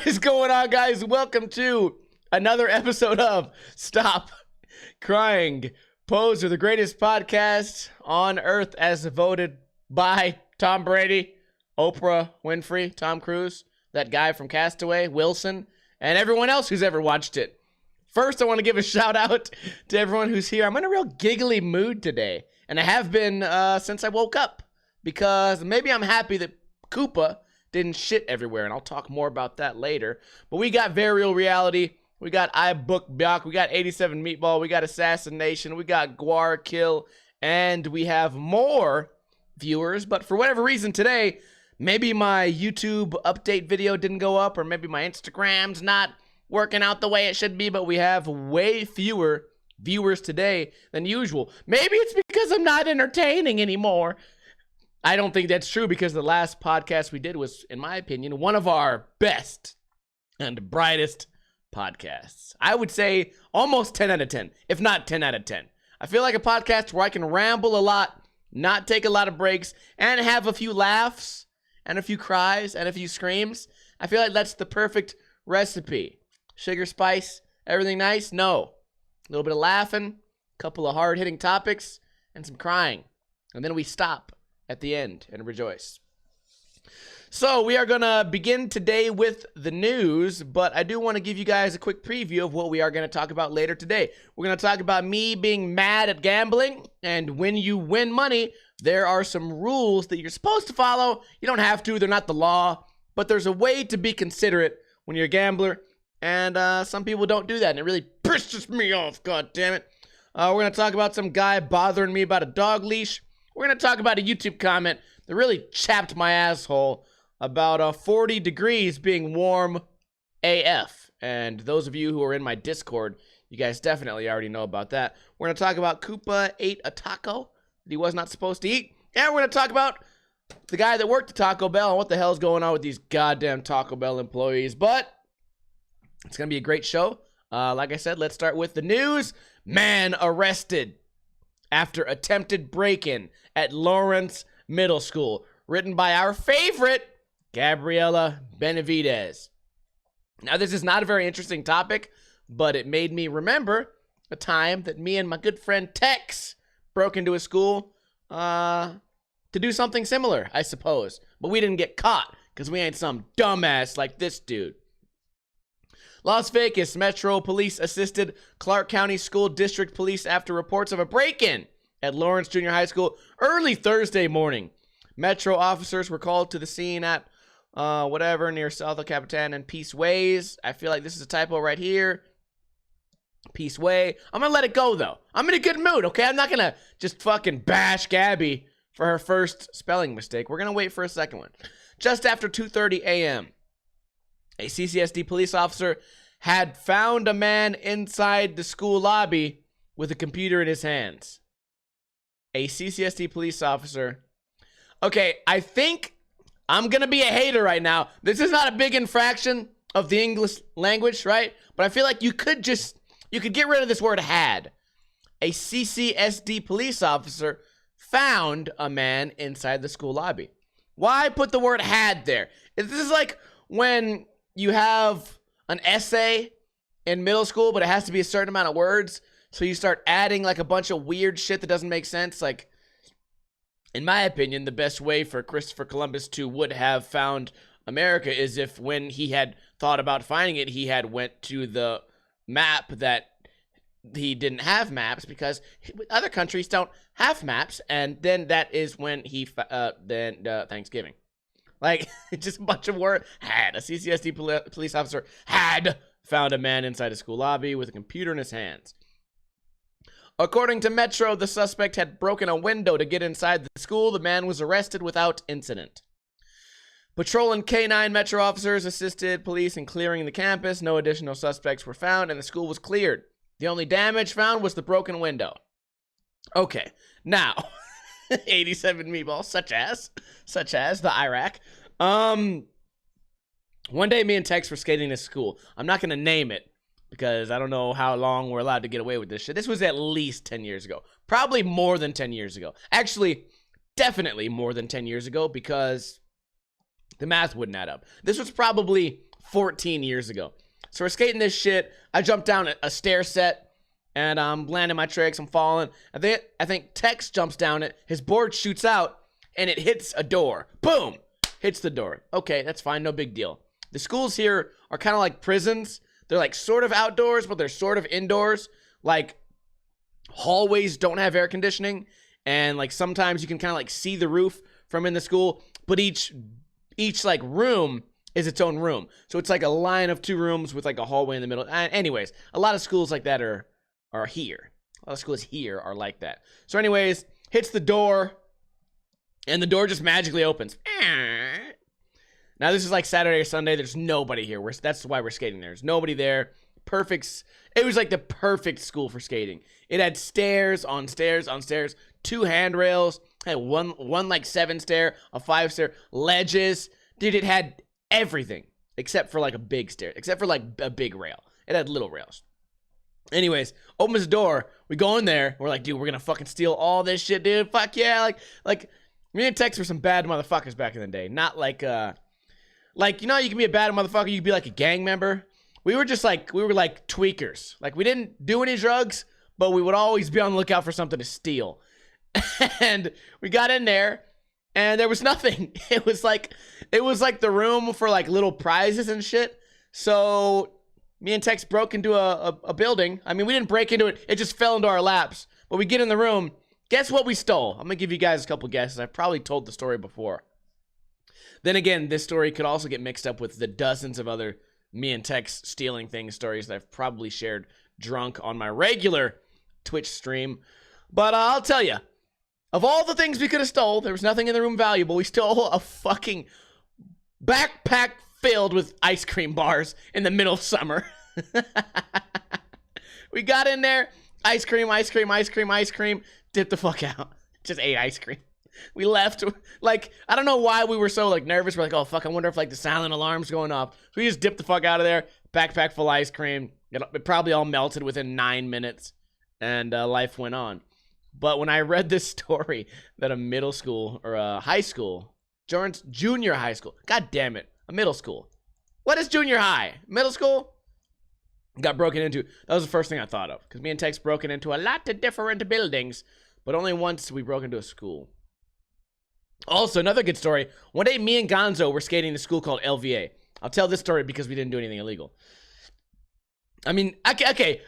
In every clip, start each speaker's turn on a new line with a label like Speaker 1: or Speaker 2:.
Speaker 1: What is going on, guys? Welcome to another episode of Stop Crying Poser, the greatest podcast on earth as voted by Tom Brady, Oprah Winfrey, Tom Cruise, that guy from Castaway, Wilson, and everyone else who's ever watched it. First, I want to give a shout out to everyone who's here. I'm in a real giggly mood today, and I have been since I woke up, because maybe I'm happy that KOOPA didn't shit everywhere, and I'll talk more about that later. But we got Varial Reality, we got I Book Byak, we got 87 Meatball, we got Assassination, we got Guar Kill, and we have more viewers. But for whatever reason today, maybe my YouTube update video didn't go up, or maybe my Instagram's not working out the way it should be, but we have way fewer viewers today than usual. Maybe it's because I'm not entertaining anymore. I don't think that's true, because the last podcast we did was, in my opinion, one of our best and brightest podcasts. I would say almost 10 out of 10, if not 10 out of 10. I feel like a podcast where I can ramble a lot, not take a lot of breaks, and have a few laughs and a few cries and a few screams. I feel like that's the perfect recipe. Sugar, spice, everything nice? No. A little bit of laughing, a couple of hard-hitting topics, and some crying. And then we stop at the end and rejoice. So we are gonna begin today with the news, but I do want to give you guys a quick preview of what we are going to talk about later today. We're going to talk about me being mad at gambling, and when you win money, there are some rules that you're supposed to follow. You don't have to, they're not the law, but there's a way to be considerate when you're a gambler, and some people don't do that, and it really pisses me off, god damn it. We're going to talk about some guy bothering me about a dog leash. We're going to talk about a YouTube comment that really chapped my asshole about 40 degrees being warm AF. And those of you who are in my Discord, you guys definitely already know about that. We're going to talk about KOOPA ate a taco that he was not supposed to eat. And we're going to talk about the guy that worked at Taco Bell and what the hell is going on with these goddamn Taco Bell employees. But it's going to be a great show. Like I said, let's start with the news. Man arrested after attempted break-in at Lawrence Middle School. Written by our favorite, Gabriela Benavidez. Now, this is not a very interesting topic, but it made me remember a time that me and my good friend Tex broke into a school to do something similar, I suppose. But we didn't get caught, because we ain't some dumbass like this dude. Las Vegas Metro Police assisted Clark County School District Police after reports of a break-in at Lawrence Junior High School early Thursday morning. Metro officers were called to the scene at near South El Capitan and Peace Ways. I feel like this is a typo right here. Peace Way. I'm gonna let it go, though. I'm in a good mood, okay? I'm not gonna just fucking bash Gabby for her first spelling mistake. We're gonna wait for a second one. Just after 2:30 a.m., a CCSD police officer had found a man inside the school lobby with a computer in his hands. A CCSD police officer. Okay, I think I'm going to be a hater right now. This is not a big infraction of the English language, right? But I feel like you could get rid of this word had. A CCSD police officer found a man inside the school lobby. Why put the word had there? This is like when you have an essay in middle school, but it has to be a certain amount of words. So you start adding like a bunch of weird shit that doesn't make sense. Like, in my opinion, the best way for Christopher Columbus to would have found America is if, when he had thought about finding it, he had went to the map that he didn't have maps, because other countries don't have maps. And then that is when he, Thanksgiving. Like, just a bunch of words. Had. A CCSD police officer had found a man inside a school lobby with a computer in his hands. According to Metro, the suspect had broken a window to get inside the school. The man was arrested without incident. Patrol and K-9 Metro officers assisted police in clearing the campus. No additional suspects were found, and the school was cleared. The only damage found was the broken window. Okay, now, 87 meatballs, such as the Iraq. One day me and Tex were skating to school. I'm not going to name it, because I don't know how long we're allowed to get away with this shit. This was at least 10 years ago. Probably more than 10 years ago. Actually, definitely more than 10 years ago, because the math wouldn't add up. This was probably 14 years ago. So we're skating this shit. I jump down a stair set, and I'm landing my tricks. I'm falling. I think Tex jumps down it. His board shoots out, and it hits a door. Boom! Hits the door. Okay, that's fine. No big deal. The schools here are kind of like prisons. They're like sort of outdoors, but they're sort of indoors. Like hallways don't have air conditioning, and like sometimes you can kind of like see the roof from in the school, but each like room is its own room. So it's like a line of 2 rooms with like a hallway in the middle. Anyways, a lot of schools like that are here. A lot of schools here are like that. So anyways, hits the door, and the door just magically opens. Now this is like Saturday or Sunday. There's nobody here. That's why we're skating there. There's nobody there. Perfect. It was like the perfect school for skating. It had stairs on stairs on stairs, 2 handrails, had one like 7 stair, a 5 stair, ledges. Dude, it had everything except for like a big stair, except for like a big rail. It had little rails. Anyways, opens the door. We go in there. We're like, dude, we're gonna fucking steal all this shit, dude. Fuck yeah! Like me and Tex were some bad motherfuckers back in the day. Not like you know, you can be a bad motherfucker. You can be like a gang member. We were like tweakers. Like we didn't do any drugs, but we would always be on the lookout for something to steal. And we got in there, and there was nothing. It was like the room for like little prizes and shit. So me and Tex broke into a building. I mean, we didn't break into it. It just fell into our laps. But we get in the room. Guess what we stole? I'm going to give you guys a couple guesses. I've probably told the story before. Then again, this story could also get mixed up with the dozens of other me and Tex stealing things stories that I've probably shared drunk on my regular Twitch stream. But I'll tell you, of all the things we could have stole, there was nothing in the room valuable. We stole a fucking backpack filled with ice cream bars in the middle of summer. We got in there, ice cream, dipped the fuck out. Just ate ice cream. We left. Like, I don't know why we were so like nervous. We're like, oh fuck, I wonder if like the silent alarm's going off. So we just dipped the fuck out of there. Backpack full of ice cream. It probably all melted within 9 minutes, and life went on. But when I read this story that a middle school or a high school, junior high school, god damn it, a middle school. What is junior high? Middle school? Got broken into. That was the first thing I thought of, because me and Tex broken into a lot of different buildings, but only once we broke into a school. Also, another good story. One day, me and Gonzo were skating in a school called LVA. I'll tell this story because we didn't do anything illegal. I mean, okay.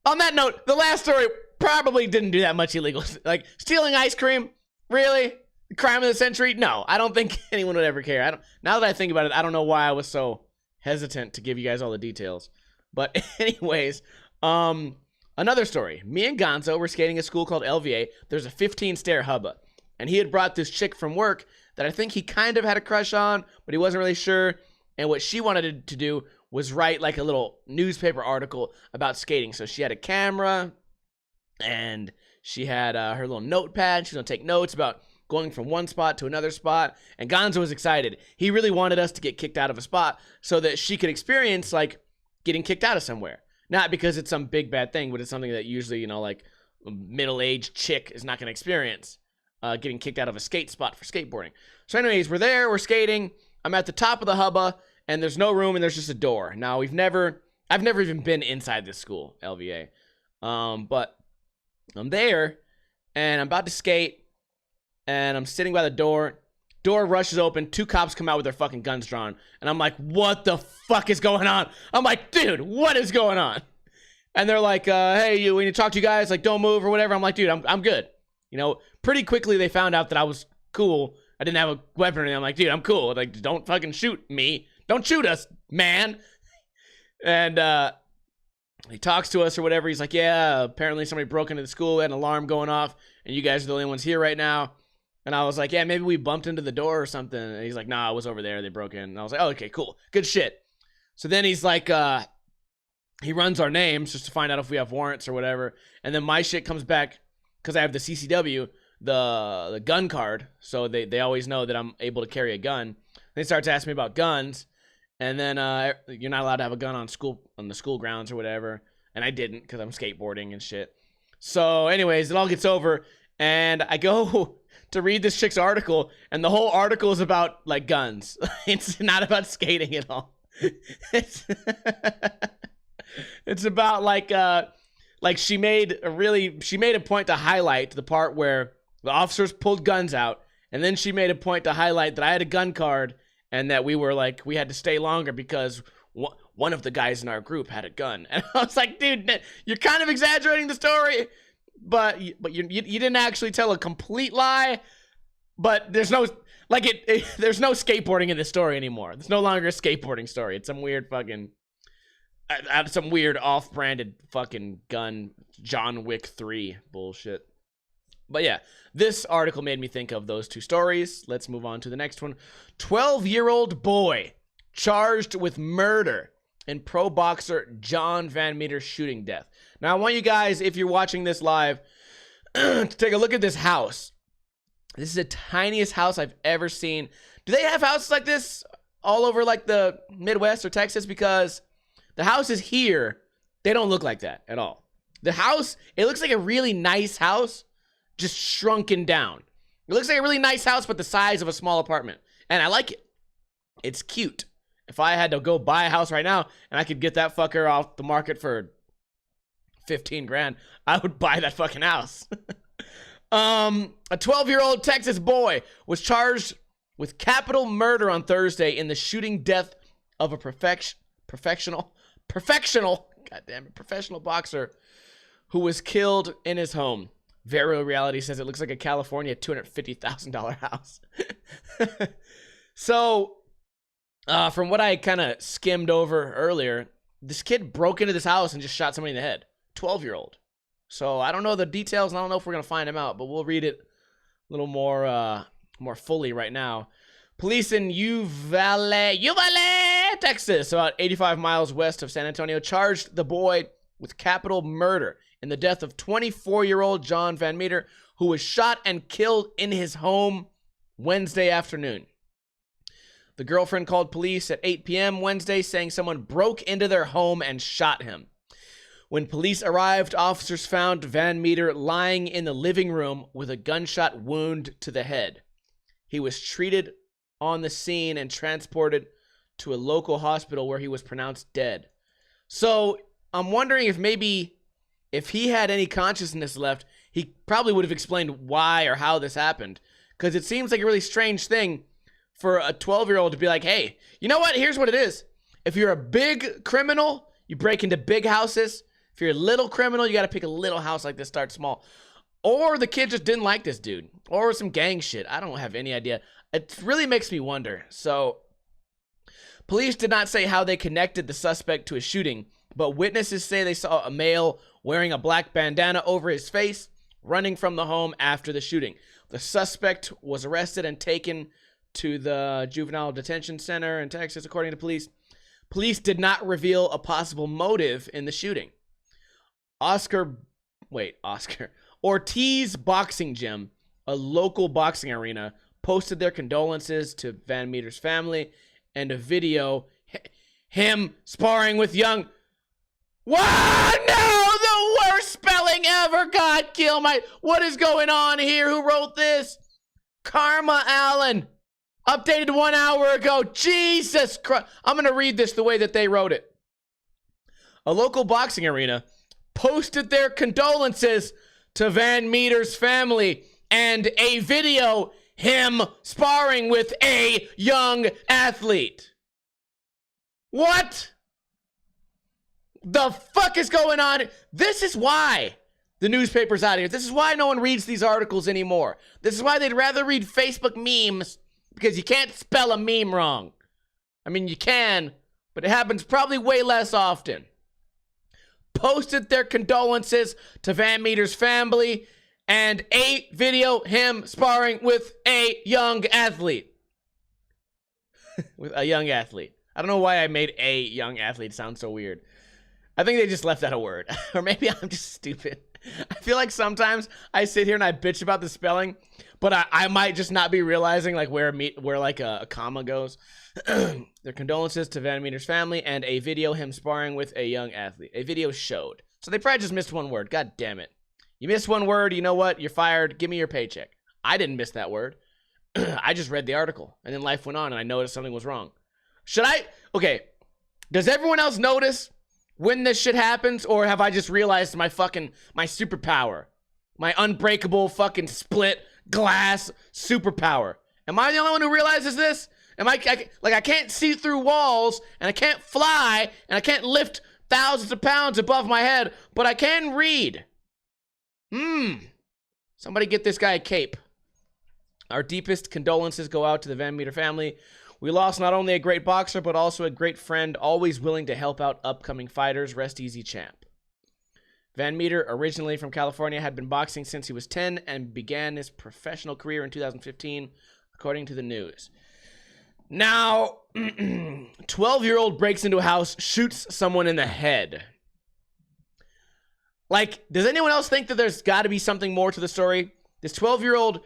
Speaker 1: On that note, the last story probably didn't do that much illegal. Like, stealing ice cream? Really? Crime of the century? No, I don't think anyone would ever care. Now that I think about it, I don't know why I was so hesitant to give you guys all the details. But anyways, another story. Me and Gonzo were skating at a school called LVA. There's a 15-stair hubba. And he had brought this chick from work that I think he kind of had a crush on, but he wasn't really sure. And what she wanted to do was write like a little newspaper article about skating. So she had a camera, and she had her little notepad. She was going to take notes about going from one spot to another spot. And Gonzo was excited. He really wanted us to get kicked out of a spot so that she could experience like getting kicked out of somewhere. Not because it's some big bad thing, but it's something that usually, you know, like a middle-aged chick is not going to experience. Getting kicked out of a skate spot for skateboarding. So anyways, we're there, we're skating. I'm at the top of the hubba, and there's no room, and there's just a door. Now, I've never even been inside this school, LVA. But I'm there, and I'm about to skate, and I'm sitting by the door. Door rushes open, 2 cops come out with their fucking guns drawn, and I'm like, what the fuck is going on? I'm like, dude, what is going on? And they're like, hey, we need to talk to you guys, like, don't move or whatever. I'm like, dude, I'm good. You know, pretty quickly they found out that I was cool. I didn't have a weapon or anything. I'm like, dude, I'm cool. Like, don't fucking shoot me. Don't shoot us, man. And he talks to us or whatever. He's like, yeah, apparently somebody broke into the school, had an alarm going off, and you guys are the only ones here right now. And I was like, yeah, maybe we bumped into the door or something. And he's like, nah, I was over there. They broke in. And I was like, oh, okay, cool. Good shit. So then he's like, he runs our names just to find out if we have warrants or whatever. And then my shit comes back. Because I have the CCW, the gun card, so they always know that I'm able to carry a gun. They start to ask me about guns, and then you're not allowed to have a gun on the school grounds or whatever, and I didn't because I'm skateboarding and shit. So anyways, it all gets over, and I go to read this chick's article, and the whole article is about like guns. It's not about skating at all. it's it's about like she made a point to highlight the part where the officers pulled guns out, and then she made a point to highlight that I had a gun card and that we had to stay longer because one of the guys in our group had a gun. And I was like, dude, you're kind of exaggerating the story, but you didn't actually tell a complete lie. But there's no there's no skateboarding in this story anymore. It's no longer a skateboarding story. It's some weird fucking some weird off-branded fucking gun John Wick 3 bullshit. But yeah, this article made me think of those two stories. Let's move on to the next one. 12-year-old boy charged with murder in pro boxer John Van Meter's shooting death. Now, I want you guys, if you're watching this live, to take a look at this house. This is the tiniest house I've ever seen. Do they have houses like this all over like the Midwest or Texas? Because the houses here, they don't look like that at all. The house, it looks like a really nice house, just shrunken down. It looks like a really nice house, but the size of a small apartment. And I like it. It's cute. If I had to go buy a house right now and I could get that fucker off the market for 15 grand, I would buy that fucking house. A 12-year-old Texas boy was charged with capital murder on Thursday in the shooting death of a professional boxer who was killed in his home. Vero Reality says it looks like a California $250,000 house. So, from what I kind of skimmed over earlier, this kid broke into this house and just shot somebody in the head. 12-year-old. So I don't know the details, and I don't know if we're going to find him out, but we'll read it a little more fully right now. Police in Uvalde, Texas, about 85 miles west of San Antonio, charged the boy with capital murder in the death of 24-year-old John Van Meter, who was shot and killed in his home Wednesday afternoon. The girlfriend called police at 8 p.m. Wednesday saying someone broke into their home and shot him. When police arrived, officers found Van Meter lying in the living room with a gunshot wound to the head. He was treated on the scene and transported to a local hospital where he was pronounced dead. So I'm wondering if he had any consciousness left, he probably would have explained why or how this happened. Because it seems like a really strange thing for a 12-year-old to be like, hey, you know what? Here's what it is. If you're a big criminal, you break into big houses. If you're a little criminal, you got to pick a little house like this, start small. Or the kid just didn't like this dude. Or some gang shit. I don't have any idea. It really makes me wonder. So, police did not say how they connected the suspect to a shooting, but witnesses say they saw a male wearing a black bandana over his face running from the home after the shooting. The suspect was arrested and taken to the juvenile detention center in Texas, according to police. Police did not reveal a possible motive in the shooting. Ortiz Boxing Gym, a local boxing arena, posted their condolences to Van Meter's family and a video him sparring with young. Wow, no, the worst spelling ever. God, kill my. What is going on here? Who wrote this? Karma Allen. Updated 1 hour ago. Jesus Christ. I'm going to read this the way that they wrote it. A local boxing arena posted their condolences to Van Meter's family and a video him sparring with a young athlete. What the fuck is going on? This is why the newspaper's out here. This is why no one reads these articles anymore. This is why they'd rather read Facebook memes, because you can't spell a meme wrong. I mean, you can, but it happens probably way less often. Posted their condolences to Van Meter's family and a video him sparring with a young athlete. With a young athlete. I don't know why I made a young athlete sound so weird. I think they just left out a word. Or maybe I'm just stupid. I feel like sometimes I sit here and I bitch about the spelling, but I might just not be realizing like where like a comma goes. Their condolences to Van Meter's family and a video him sparring with a young athlete. A video showed. So they probably just missed one word. God damn it. You missed one word, you know what? You're fired. Give me your paycheck. I didn't miss that word. I just read the article and then life went on and I noticed something was wrong. Okay. Does everyone else notice when this shit happens, or have I just realized my superpower, my unbreakable fucking split glass superpower? Am I the only one who realizes this? I can't see through walls, and I can't fly, and I can't lift thousands of pounds above my head, but I can read. Somebody get this guy a cape. Our deepest condolences go out to the Van Meter family. We lost not only a great boxer, but also a great friend, always willing to help out upcoming fighters. Rest easy, champ. Van Meter, originally from California, had been boxing since he was 10 and began his professional career in 2015, according to the news. Now, 12-year-old breaks into a house, shoots someone in the head. Like, does anyone else think that there's got to be something more to the story? This 12-year-old,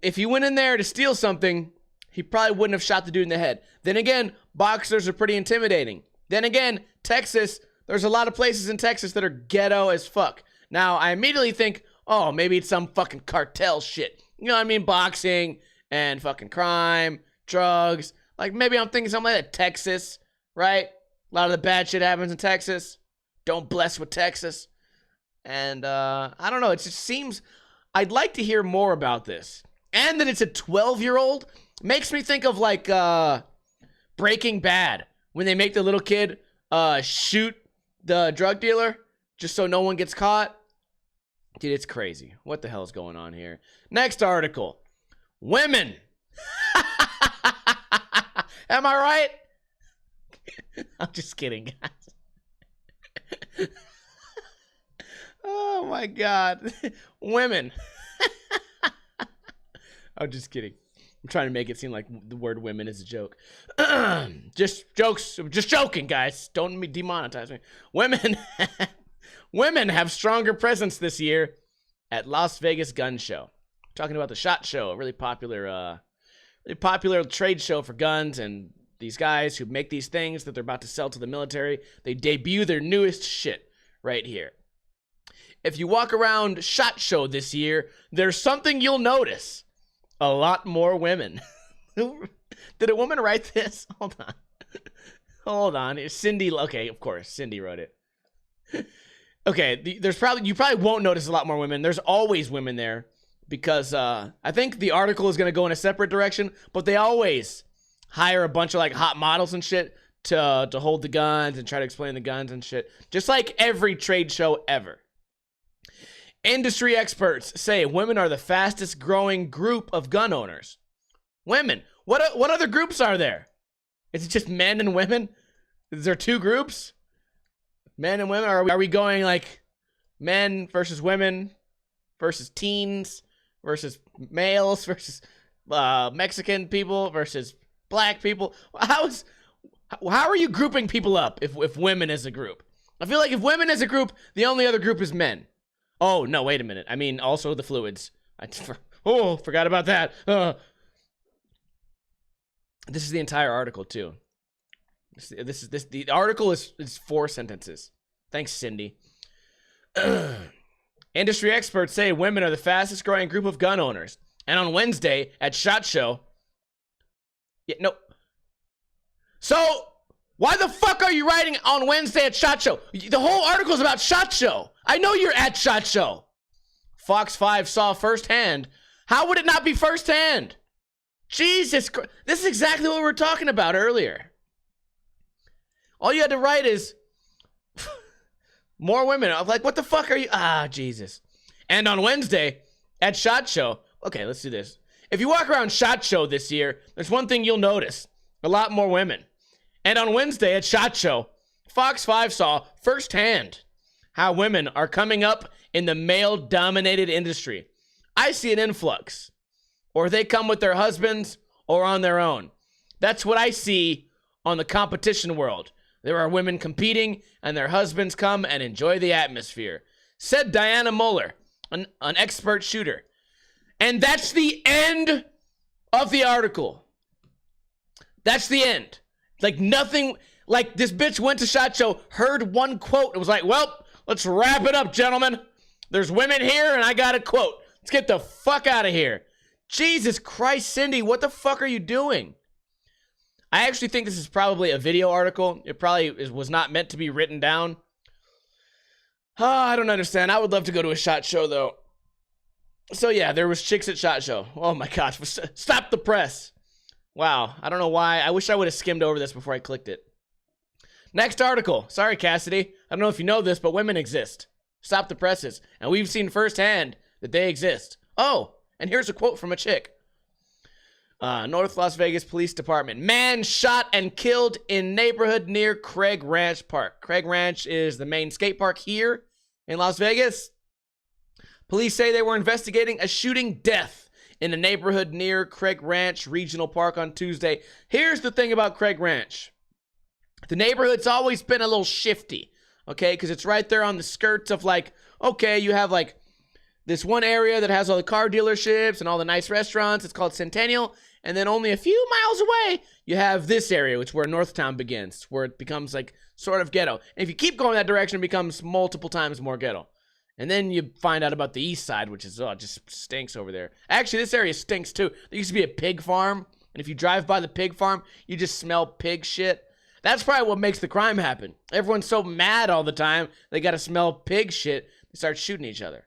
Speaker 1: if he went in there to steal something, he probably wouldn't have shot the dude in the head. Then again, boxers are pretty intimidating. Then again, Texas, there's a lot of places in Texas that are ghetto as fuck. Now, I immediately think, oh, maybe it's some fucking cartel shit. You know what I mean? Boxing and fucking crime, drugs. Like, maybe I'm thinking something like that. Texas, right? A lot of the bad shit happens in Texas. Don't bless with Texas. And, I don't know. It just seems, I'd like to hear more about this. And that it's a 12-year-old makes me think of, like, Breaking Bad. When they make the little kid shoot the drug dealer just so no one gets caught. Dude, it's crazy. What the hell is going on here? Next article. Women. Am I right? I'm just kidding, guys. Oh, my God. Women. I'm just kidding. I'm trying to make it seem like the word women is a joke. Just jokes. Just joking, guys. Don't demonetize me. Women have stronger presence this year at Las Vegas Gun Show. Talking about the SHOT Show, a really popular trade show for guns, and these guys who make these things that they're about to sell to the military, they debut their newest shit right here. If you walk around SHOT Show this year, there's something you'll notice. A lot more women. Did a woman write this? Hold on. Cindy. Okay, of course, Cindy wrote it. Okay, you probably won't notice a lot more women. There's always women there because I think the article is going to go in a separate direction, but they always hire a bunch of like hot models and shit to hold the guns and try to explain the guns and shit. Just like every trade show ever. Industry experts say women are the fastest growing group of gun owners. Women. What other groups are there? Is it just men and women? Is there two groups? Men and women? Are we going like men versus women versus teens versus males versus Mexican people versus black people? How are you grouping people up if women is a group? I feel like if women is a group, the only other group is men. Oh, no, wait a minute. I mean, also the fluids. Forgot about that. This is the entire article, too. The article is 4 sentences. Thanks, Cindy. Industry experts say women are the fastest growing group of gun owners. And on Wednesday at SHOT Show... So, why the fuck are you writing on Wednesday at SHOT Show? The whole article is about SHOT Show. I know you're at SHOT Show. Fox 5 saw firsthand. How would it not be firsthand? Jesus Christ. This is exactly what we were talking about earlier. All you had to write is more women. I'm like, what the fuck are you? Jesus. And on Wednesday at SHOT Show. Okay, let's do this. If you walk around SHOT Show this year, there's one thing you'll notice. A lot more women. And on Wednesday at SHOT Show, Fox 5 saw firsthand how women are coming up in the male-dominated industry. I see an influx. Or they come with their husbands or on their own. That's what I see on the competition world. There are women competing and their husbands come and enjoy the atmosphere. Said Diana Muller, an expert shooter. And that's the end of the article. That's the end. Like nothing, like this bitch went to SHOT Show, heard one quote, and was like, well, let's wrap it up, gentlemen. There's women here, and I got a quote. Let's get the fuck out of here. Jesus Christ, Cindy, what the fuck are you doing? I actually think this is probably a video article. It probably was not meant to be written down. Oh, I don't understand. I would love to go to a SHOT Show, though. So, yeah, there was chicks at SHOT Show. Oh, my gosh. Stop the press. Wow. I don't know why. I wish I would have skimmed over this before I clicked it. Next article. Sorry, Cassidy. I don't know if you know this, but women exist. Stop the presses. And we've seen firsthand that they exist. Oh, and here's a quote from a chick. North Las Vegas Police Department. Man shot and killed in neighborhood near Craig Ranch Park. Craig Ranch is the main skate park here in Las Vegas. Police say they were investigating a shooting death in a neighborhood near Craig Ranch Regional Park on Tuesday. Here's the thing about Craig Ranch. The neighborhood's always been a little shifty, okay? Because it's right there on the skirts of, like, okay, you have, like, this one area that has all the car dealerships and all the nice restaurants. It's called Centennial. And then only a few miles away, you have this area, which is where Northtown begins, where it becomes, like, sort of ghetto. And if you keep going that direction, it becomes multiple times more ghetto. And then you find out about the east side, which is, oh, it just stinks over there. Actually, this area stinks, too. There used to be a pig farm. And if you drive by the pig farm, you just smell pig shit. That's probably what makes the crime happen. Everyone's so mad all the time, they got to smell pig shit. They start shooting each other.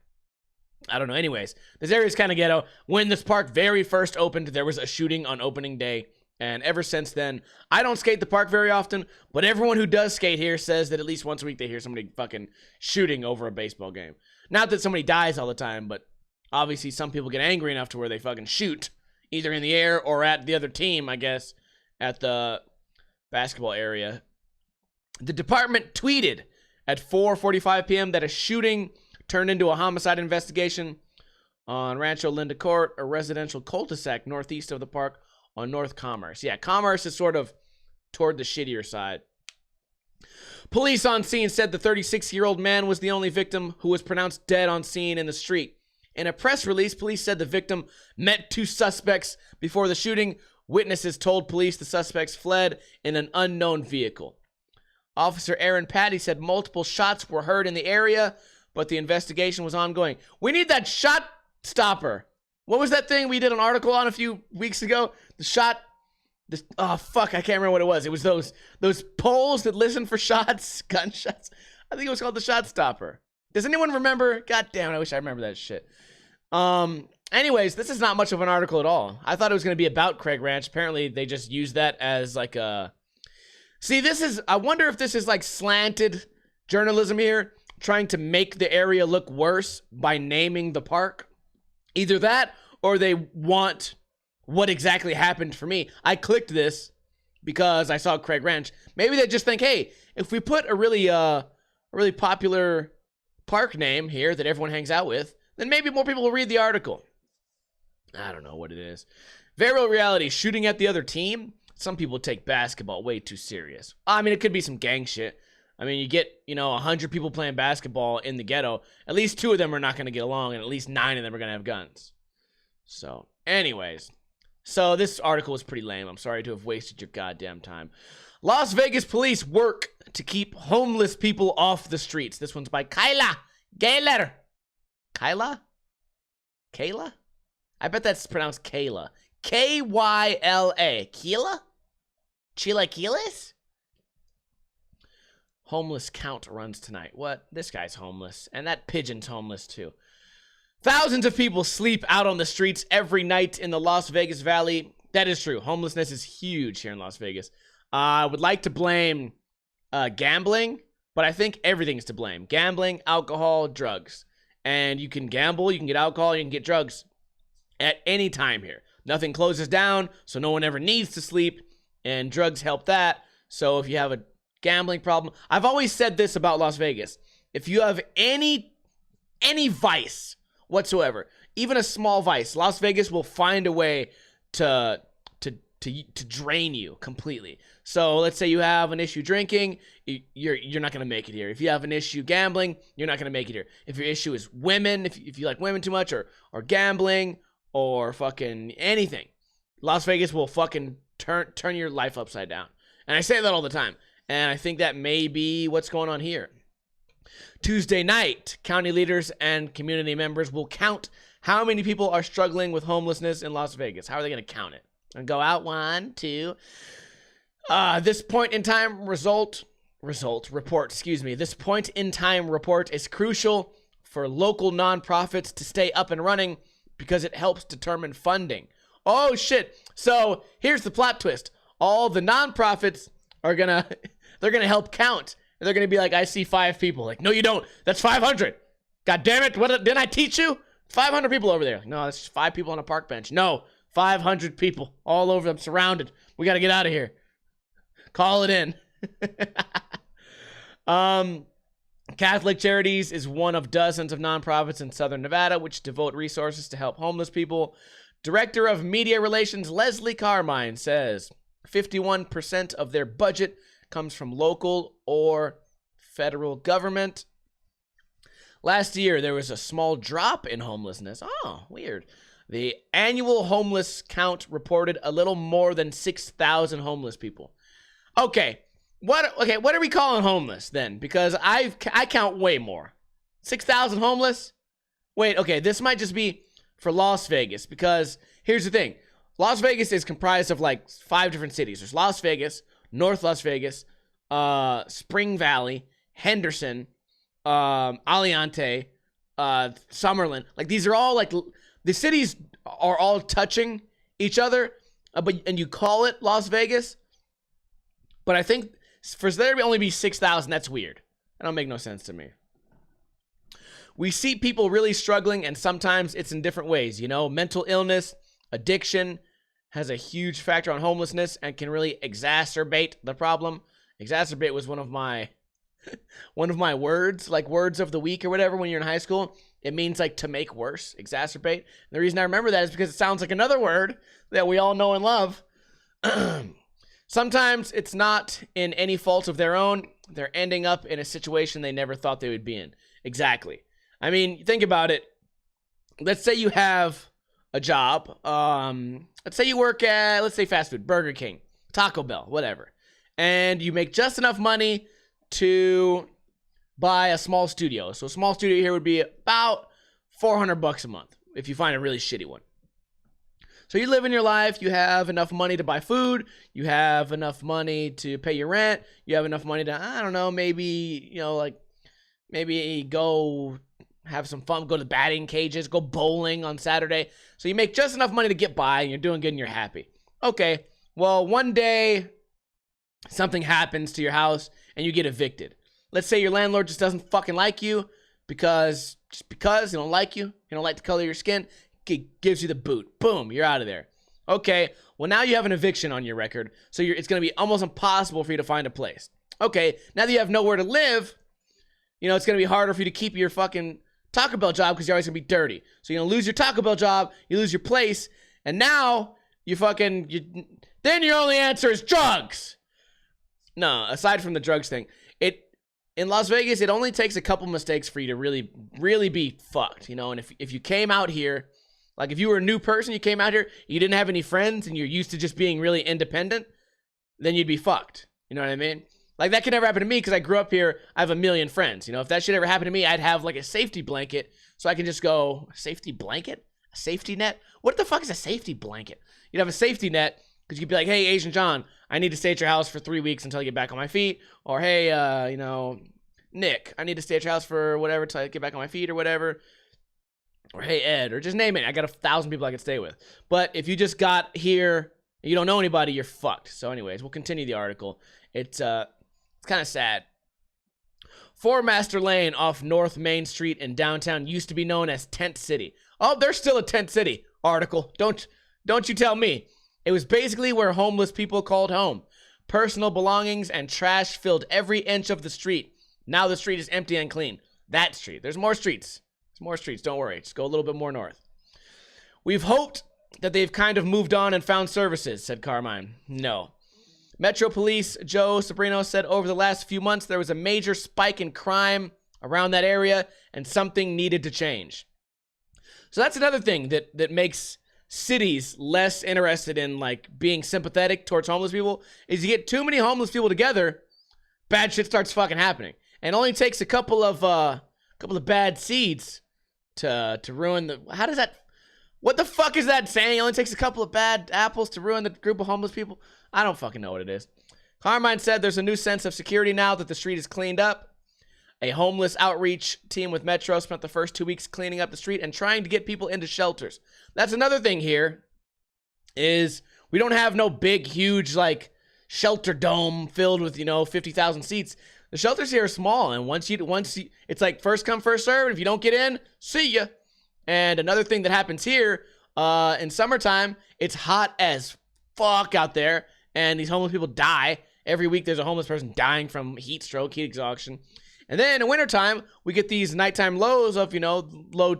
Speaker 1: I don't know. Anyways, this area is kind of ghetto. When this park very first opened, there was a shooting on opening day. And ever since then, I don't skate the park very often, but everyone who does skate here says that at least once a week they hear somebody fucking shooting over a baseball game. Not that somebody dies all the time, but obviously some people get angry enough to where they fucking shoot, either in the air or at the other team, I guess, at the basketball area. The department tweeted at 4:45 p.m. that a shooting turned into a homicide investigation on Rancho Linda Court, a residential cul-de-sac northeast of the park on North Commerce. Yeah, Commerce is sort of toward the shittier side. Police on scene said the 36-year-old man was the only victim who was pronounced dead on scene in the street. In a press release, police said the victim met two suspects before the shooting. Witnesses told police the suspects fled in an unknown vehicle. Officer Aaron Patty said multiple shots were heard in the area, but the investigation was ongoing. We need that shot stopper. What was that thing we did an article on a few weeks ago? Oh, fuck, I can't remember what it was. It was those poles that listen for shots, gunshots. I think it was called the shot stopper. Does anyone remember? God damn it, I wish I remember that shit. Anyways, this is not much of an article at all. I thought it was going to be about Craig Ranch. Apparently, they just used that as like a... See, I wonder if this is like slanted journalism here, trying to make the area look worse by naming the park. Either that, or they want what exactly happened for me. I clicked this because I saw Craig Ranch. Maybe they just think, hey, if we put a really popular park name here that everyone hangs out with, then maybe more people will read the article. I don't know what it is. Very real reality, shooting at the other team. Some people take basketball way too serious. I mean, it could be some gang shit. I mean, you get, 100 people playing basketball in the ghetto. At least 2 of them are not going to get along, and at least 9 of them are going to have guns. So, anyways. So, this article was pretty lame. I'm sorry to have wasted your goddamn time. Las Vegas police work to keep homeless people off the streets. This one's by Kyla Gaylor. Kyla? Kayla? I bet that's pronounced Kayla. K-Y-L-A. Keela? Chilaquiles? Homeless count runs tonight. What? This guy's homeless. And that pigeon's homeless too. Thousands of people sleep out on the streets every night in the Las Vegas Valley. That is true. Homelessness is huge here in Las Vegas. I would like to blame gambling, but I think everything's to blame. Gambling, alcohol, drugs. And you can gamble, you can get alcohol, you can get drugs at any time here. Nothing closes down, so no one ever needs to sleep, and drugs help that. So if you have a gambling problem, I've always said this about Las Vegas. If you have any vice whatsoever, even a small vice, Las Vegas will find a way to drain you completely. So let's say you have an issue drinking, you're not going to make it here. If you have an issue gambling, you're not going to make it here. If your issue is women, if you like women too much, or gambling, or fucking anything, Las Vegas will fucking turn your life upside down. And I say that all the time. And I think that may be what's going on here. Tuesday night, county leaders and community members will count how many people are struggling with homelessness in Las Vegas. How are they going to count it? And go out 1, 2. This point in time report, This point in time report is crucial for local nonprofits to stay up and running because it helps determine funding. Oh shit. So here's the plot twist. All the nonprofits are they're gonna help count. And they're gonna be like, I see 5 people. Like, no, you don't. That's 500. God damn it. What didn't I teach you? 500 people over there. No, that's just 5 people on a park bench. No, 500 people all over them, surrounded. We got to get out of here. Call it in. Catholic Charities is one of dozens of nonprofits in Southern Nevada which devote resources to help homeless people. Director of Media Relations Leslie Carmine says 51% of their budget comes from local or federal government. Last year, there was a small drop in homelessness. Oh, weird. The annual homeless count reported a little more than 6,000 homeless people. Okay, what are we calling homeless then? Because I count way more. 6,000 homeless? Wait, okay, this might just be for Las Vegas, because here's the thing. Las Vegas is comprised of like 5 different cities. There's Las Vegas, North Las Vegas, Spring Valley, Henderson, Aliante, Summerlin. Like, these are all like, the cities are all touching each other, and you call it Las Vegas. But I think for there to only be 6,000, that's weird. That don't make no sense to me. We see people really struggling, and sometimes it's in different ways. You know, mental illness, addiction has a huge factor on homelessness and can really exacerbate the problem. Exacerbate was one of my words, like words of the week or whatever when you're in high school. It means like to make worse, exacerbate. And the reason I remember that is because it sounds like another word that we all know and love. Sometimes it's not in any fault of their own. They're ending up in a situation they never thought they would be in. Exactly. I mean, think about it. Let's say you have a job. Let's say you work at, let's say fast food, Burger King, Taco Bell, whatever. And you make just enough money to buy a small studio. So a small studio here would be about $400 a month if you find a really shitty one. So you live in your life, you have enough money to buy food, you have enough money to pay your rent, you have enough money to, I don't know, maybe, you know, like, maybe go have some fun, go to the batting cages, go bowling on Saturday. So you make just enough money to get by, and you're doing good and you're happy. Okay, well, one day, something happens to your house, and you get evicted. Let's say your landlord just doesn't fucking like you because he don't like you, he don't like the color of your skin, he gives you the boot. Boom, you're out of there. Okay, well, now you have an eviction on your record, so it's going to be almost impossible for you to find a place. Okay, now that you have nowhere to live, you know, it's going to be harder for you to keep your fucking Taco Bell job because you're always going to be dirty. So you're going to lose your Taco Bell job, you lose your place, and now then your only answer is drugs. No, aside from the drugs thing, in Las Vegas, it only takes a couple mistakes for you to really, really be fucked, you know? And if you came out here, like if you were a new person, you came out here, you didn't have any friends, and you're used to just being really independent, then you'd be fucked. You know what I mean? Like, that could never happen to me because I grew up here. I have a million friends. You know, if that shit ever happened to me, I'd have like a safety blanket so I can just go, safety blanket? A safety net? What the fuck is a safety blanket? You'd have a safety net because you could be like, hey, Asian John, I need to stay at your house for 3 weeks until I get back on my feet. Or, hey, you know, Nick, I need to stay at your house for whatever until I get back on my feet or whatever. Or, hey, Ed, or just name it. I got 1,000 people I could stay with. But if you just got here and you don't know anybody, you're fucked. So anyways, we'll continue the article. It's kind of sad. 4 Master Lane off North Main Street in downtown used to be known as Tent City. Oh, there's still a Tent City article. Don't you tell me. It was basically where homeless people called home. Personal belongings and trash filled every inch of the street. Now the street is empty and clean. That street. There's more streets. There's more streets. Don't worry. Just go a little bit more north. We've hoped that they've kind of moved on and found services, said Carmine. No. Metro Police Joe Sabrino said over the last few months there was a major spike in crime around that area and something needed to change. So that's another thing that makes cities less interested in like being sympathetic towards homeless people is you get too many homeless people together, bad shit starts fucking happening. And it only takes a couple of bad seeds to ruin the what the fuck is that saying? It only takes a couple of bad apples to ruin the group of homeless people. I don't fucking know what it is. Carmine said there's a new sense of security now that the street is cleaned up. A homeless outreach team with Metro spent the first 2 weeks cleaning up the street and trying to get people into shelters. That's another thing here, is we don't have no big, huge, like, shelter dome filled with, 50,000 seats. The shelters here are small, and once you, it's like first come, first serve. If you don't get in, see ya. And another thing that happens here, in summertime, it's hot as fuck out there, and these homeless people die. Every week there's a homeless person dying from heat stroke, heat exhaustion. And then in wintertime, we get these nighttime lows of, low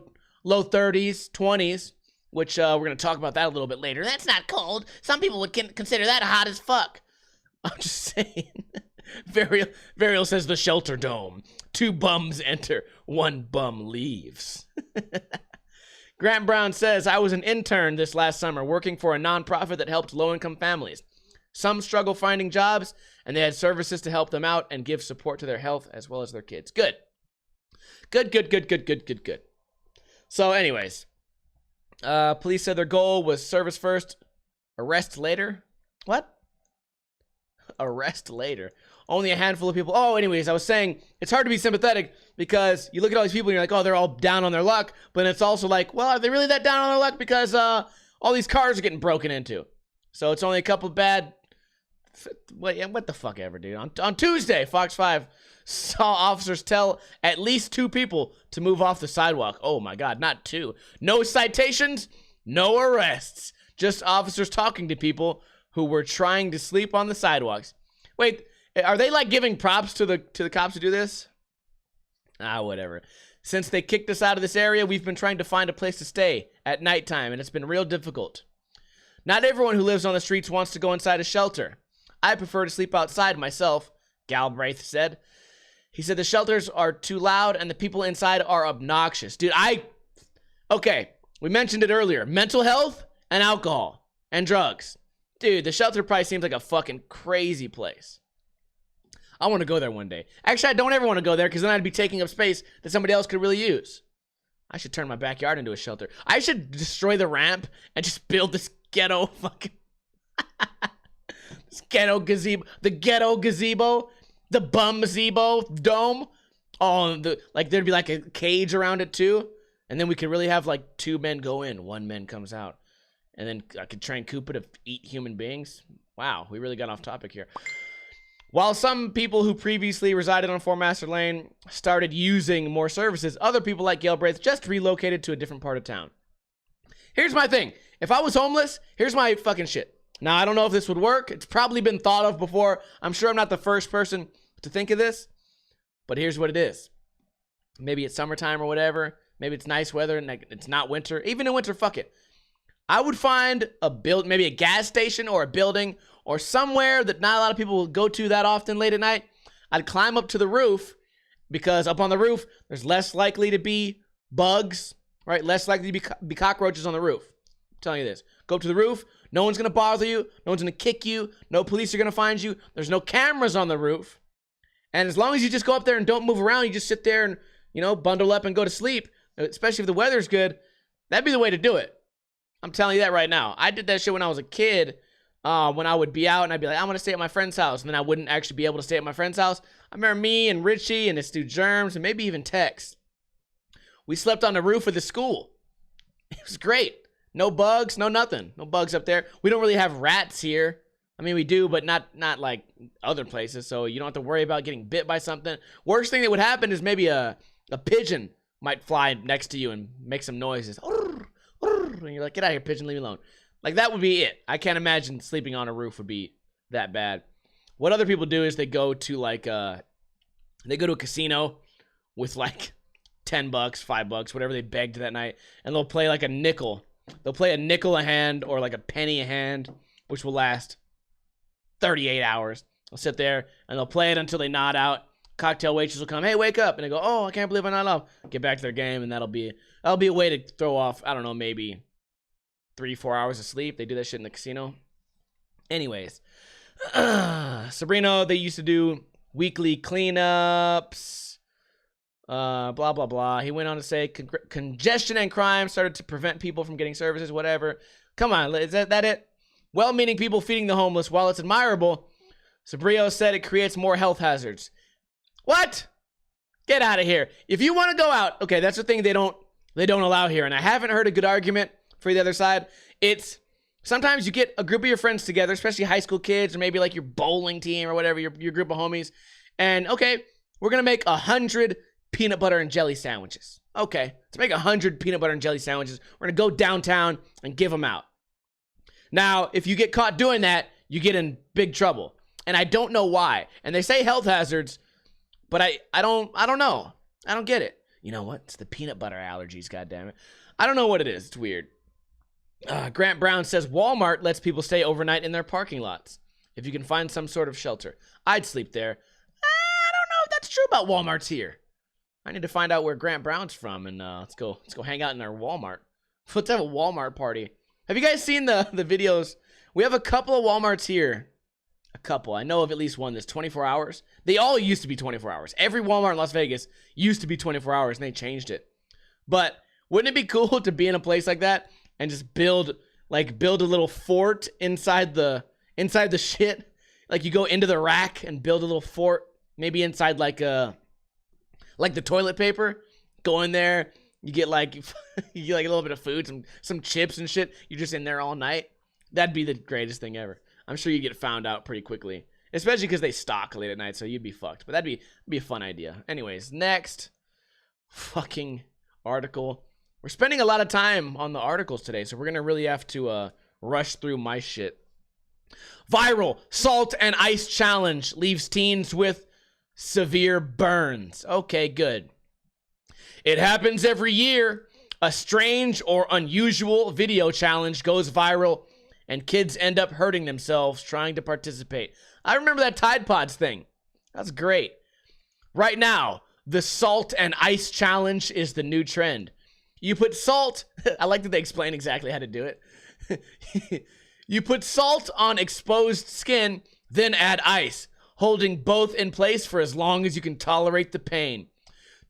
Speaker 1: 30s, 20s, which we're going to talk about that a little bit later. That's not cold. Some people would consider that hot as fuck. I'm just saying. Varial says the shelter dome. 2 bums enter, 1 bum leaves. Grant Brown says, I was an intern this last summer working for a nonprofit that helped low-income families. Some struggle finding jobs, and they had services to help them out and give support to their health as well as their kids. Good. Good. So anyways, police said their goal was service first, arrest later. What? Arrest later. Only a handful of people. Oh, anyways, I was saying it's hard to be sympathetic because you look at all these people and you're like, oh, they're all down on their luck. But it's also like, well, are they really that down on their luck? Because all these cars are getting broken into. So it's only a couple bad... What the fuck ever, dude. On Tuesday, Fox 5 saw officers tell at least 2 people to move off the sidewalk. Oh my God, not 2. No citations, no arrests. Just officers talking to people who were trying to sleep on the sidewalks. Wait, are they like giving props to the cops who do this? Whatever. Since they kicked us out of this area, we've been trying to find a place to stay at nighttime, and it's been real difficult. Not everyone who lives on the streets wants to go inside a shelter. I prefer to sleep outside myself, Galbraith said. He said the shelters are too loud and the people inside are obnoxious. Dude, okay, we mentioned it earlier. Mental health and alcohol and drugs. Dude, the shelter probably seems like a fucking crazy place. I want to go there one day. Actually, I don't ever want to go there because then I'd be taking up space that somebody else could really use. I should turn my backyard into a shelter. I should destroy the ramp and just build this ghetto fucking... ghetto gazebo, the ghetto gazebo, the bum gazebo dome. Oh, there'd be like a cage around it too, and then we could really have like 2 men go in, 1 man comes out, and then I could train Koopa to eat human beings. Wow, we really got off topic here. While some people who previously resided on 4 Master Lane started using more services, other people like Galbraith just relocated to a different part of town. Here's my thing: if I was homeless, here's my fucking shit. Now, I don't know if this would work. It's probably been thought of before. I'm sure I'm not the first person to think of this, but here's what it is. Maybe it's summertime or whatever. Maybe it's nice weather and it's not winter. Even in winter, fuck it. I would find maybe a gas station or a building or somewhere that not a lot of people will go to that often late at night. I'd climb up to the roof because up on the roof, there's less likely to be bugs, right? Less likely to be cockroaches on the roof. I'm telling you this. Go up to the roof. No one's going to bother you. No one's going to kick you. No police are going to find you. There's no cameras on the roof. And as long as you just go up there and don't move around, you just sit there and, bundle up and go to sleep, especially if the weather's good, that'd be the way to do it. I'm telling you that right now. I did that shit when I was a kid, when I would be out and I'd be like, I'm going to stay at my friend's house. And then I wouldn't actually be able to stay at my friend's house. I remember me and Richie and this dude Germs and maybe even Tex. We slept on the roof of the school. It was great. No bugs, no nothing. No bugs up there. We don't really have rats here. I mean, we do, but not like other places, so you don't have to worry about getting bit by something. Worst thing that would happen is maybe a pigeon might fly next to you and make some noises. And you're like, get out of here, pigeon, leave me alone. Like, that would be it. I can't imagine sleeping on a roof would be that bad. What other people do is they go to a casino with like $10, $5, whatever they begged that night, and they'll play like a nickel. They'll play a nickel a hand or like a penny a hand, which will last 38 hours. They'll sit there and they'll play it until they nod out. Cocktail waitress will come, hey, wake up. And they go, oh, I can't believe I nodded off. Get back to their game, and that'll be a way to throw off, I don't know, maybe 3-4 hours of sleep. They do that shit in the casino. Anyways, Sabrina, they used to do weekly cleanups. Blah, blah, blah. He went on to say congestion and crime started to prevent people from getting services, whatever. Come on, is that it? Well-meaning people feeding the homeless, while it's admirable, Sabrio said it creates more health hazards. What? Get out of here. If you want to go out, okay, that's the thing they don't allow here. And I haven't heard a good argument for the other side. It's sometimes you get a group of your friends together, especially high school kids, or maybe like your bowling team or whatever, your group of homies. And okay, we're going to make 100 peanut butter and jelly sandwiches. Okay, let's make 100 peanut butter and jelly sandwiches. We're going to go downtown and give them out. Now, if you get caught doing that, you get in big trouble. And I don't know why. And they say health hazards, but I don't know. I don't get it. You know what? It's the peanut butter allergies, goddammit. I don't know what it is. It's weird. Grant Brown says Walmart lets people stay overnight in their parking lots if you can find some sort of shelter. I'd sleep there. I don't know if that's true about Walmarts here. I need to find out where Grant Brown's from, and let's go hang out in our Walmart. Let's have a Walmart party. Have you guys seen the videos? We have a couple of Walmarts here. A couple. I know of at least one that's 24 hours. They all used to be 24 hours. Every Walmart in Las Vegas used to be 24 hours, and they changed it. But wouldn't it be cool to be in a place like that and just build a little fort inside the shit? Like you go into the rack and build a little fort, maybe inside like the toilet paper. Go in there, you get like a little bit of food, some chips and shit. You're just in there all night. That'd be the greatest thing ever. I'm sure you get found out pretty quickly, especially because they stock late at night, so you'd be fucked. But that'd be a fun idea. Anyways, next fucking article. We're spending a lot of time on the articles today, so we're gonna really have to rush through my shit. Viral salt and ice challenge leaves teens with severe burns. Okay, good. It happens every year. A strange or unusual video challenge goes viral, and kids end up hurting themselves trying to participate. I remember that Tide Pods thing. That's great. Right now, the salt and ice challenge is the new trend. You put salt, I like that they explain exactly how to do it. You put salt on exposed skin, then add ice, holding both in place for as long as you can tolerate the pain.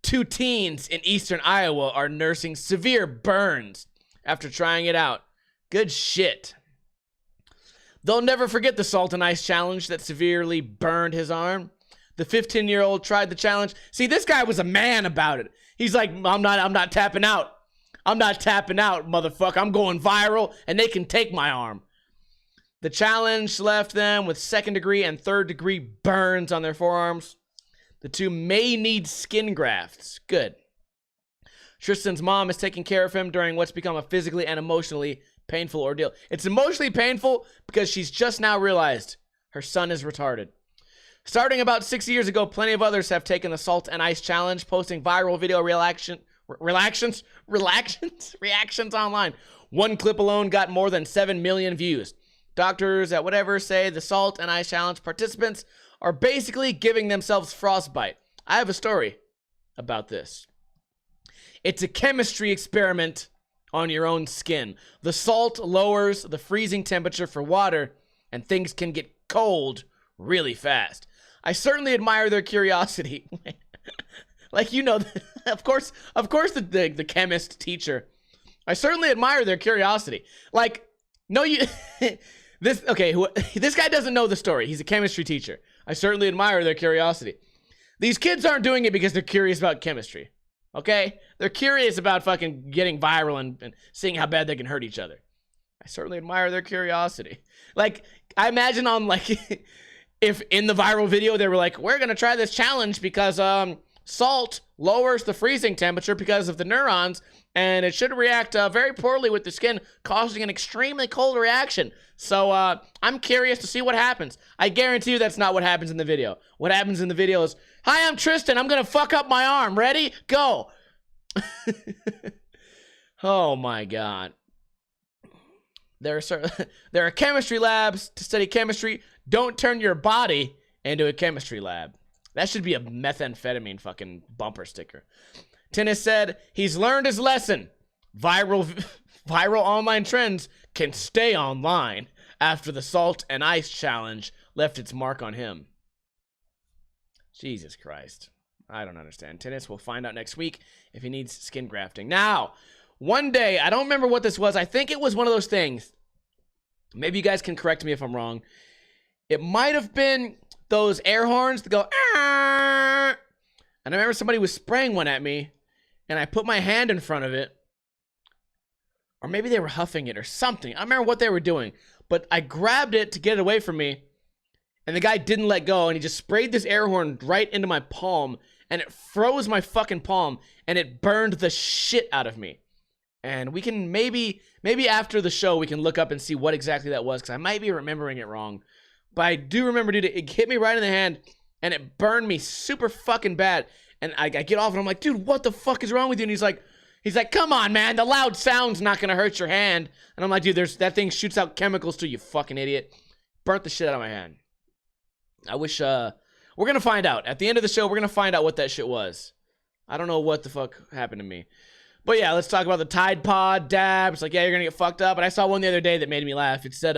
Speaker 1: 2 teens in eastern Iowa are nursing severe burns after trying it out. Good shit. They'll never forget the salt and ice challenge that severely burned his arm. The 15-year-old tried the challenge. See, this guy was a man about it. He's like, I'm not tapping out. I'm not tapping out, motherfucker. I'm going viral, and they can take my arm. The challenge left them with 2nd-degree and 3rd-degree burns on their forearms. The 2 may need skin grafts. Good. Tristan's mom is taking care of him during what's become a physically and emotionally painful ordeal. It's emotionally painful because she's just now realized her son is retarded. Starting about 6 years ago, plenty of others have taken the salt and ice challenge, posting viral video reactions online. One clip alone got more than 7 million views. Doctors at whatever say the salt and ice challenge participants are basically giving themselves frostbite. I have a story about this. It's a chemistry experiment on your own skin. The salt lowers the freezing temperature for water, and things can get cold really fast. I certainly admire their curiosity. Like, you know, of course the chemist teacher. I certainly admire their curiosity. Like, no, this guy doesn't know the story. He's a chemistry teacher. I certainly admire their curiosity. These kids aren't doing it because they're curious about chemistry. Okay? They're curious about fucking getting viral and seeing how bad they can hurt each other. I certainly admire their curiosity. Like, I imagine on, like, if in the viral video they were like, we're going to try this challenge because salt lowers the freezing temperature because of the neurons, and it should react very poorly with the skin, causing an extremely cold reaction. So I'm curious to see what happens. I guarantee you that's not what happens in the video. What happens in the video is, hi, I'm Tristan. I'm going to fuck up my arm. Ready? Go. Oh, my God. There are chemistry labs to study chemistry. Don't turn your body into a chemistry lab. That should be a methamphetamine fucking bumper sticker. Tennis said he's learned his lesson. Viral online trends can stay online after the salt and ice challenge left its mark on him. Jesus Christ. I don't understand. Tennis, we'll find out next week if he needs skin grafting. Now, one day, I don't remember what this was. I think it was one of those things. Maybe you guys can correct me if I'm wrong. It might have been those air horns that go, "Arr!" And I remember somebody was spraying one at me, and I put my hand in front of it. Or maybe they were huffing it or something. I don't remember what they were doing. But I grabbed it to get it away from me, and the guy didn't let go, and he just sprayed this air horn right into my palm, and it froze my fucking palm, and it burned the shit out of me. And we can maybe after the show, we can look up and see what exactly that was, because I might be remembering it wrong. But I do remember, dude, it hit me right in the hand, and it burned me super fucking bad. And I get off, and I'm like, dude, what the fuck is wrong with you? And he's like, come on, man, the loud sound's not gonna hurt your hand. And I'm like, dude, that thing shoots out chemicals too, you fucking idiot. Burnt the shit out of my hand. I wish, we're gonna find out. At the end of the show, we're gonna find out what that shit was. I don't know what the fuck happened to me. But yeah, let's talk about the Tide Pod dabs. Like, yeah, you're gonna get fucked up. And I saw one the other day that made me laugh. It said,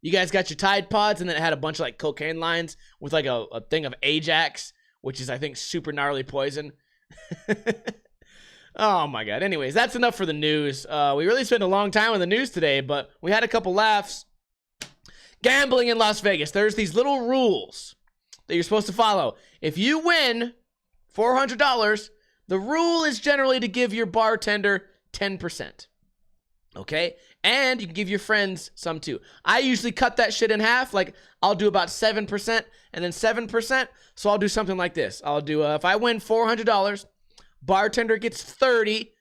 Speaker 1: you guys got your Tide Pods, and then it had a bunch of like cocaine lines with like a thing of Ajax, which is, I think, super gnarly poison. Oh my god. Anyways, that's enough for the news. We really spent a long time on the news today, but we had a couple laughs. Gambling in Las Vegas. There's these little rules that you're supposed to follow. If you win $400, the rule is generally to give your bartender 10%. Okay? And you can give your friends some too. I usually cut that shit in half. Like, I'll do about 7% and then 7%. So I'll do something like this. I'll do, if I win $400, bartender gets 30,